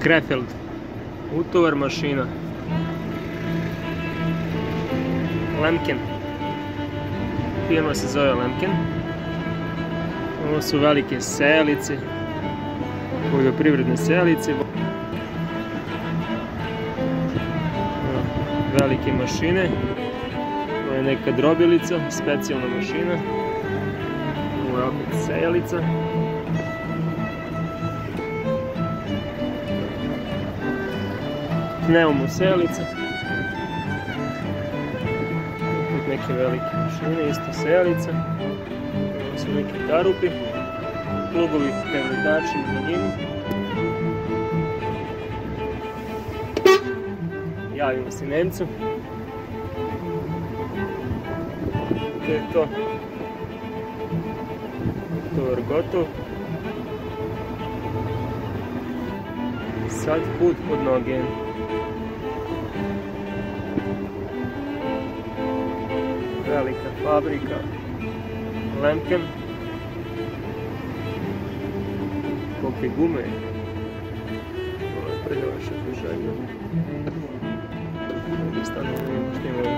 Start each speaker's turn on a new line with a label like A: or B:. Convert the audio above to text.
A: Krefeld, utovar mašina. Lemken, firma se zove Lemken. Ovo su velike sejalice, poljoprivredne sejalice. Velike mašine. Ovo je neka drobilica, specijalna mašina. Ovo je opet sejalica. Nemamo sejalica. Opet neke velike mašine, isto sejalica. Ovo su neki tarupi. Plugovi prevletači na daljinu. Javimo se Nemcu. To je to. Tovar gotov. Sad put pod noge. Velika fabrika Lemken. Koliko je gume. Ovo je prljavaša dužanja. Jednostavno ne možemo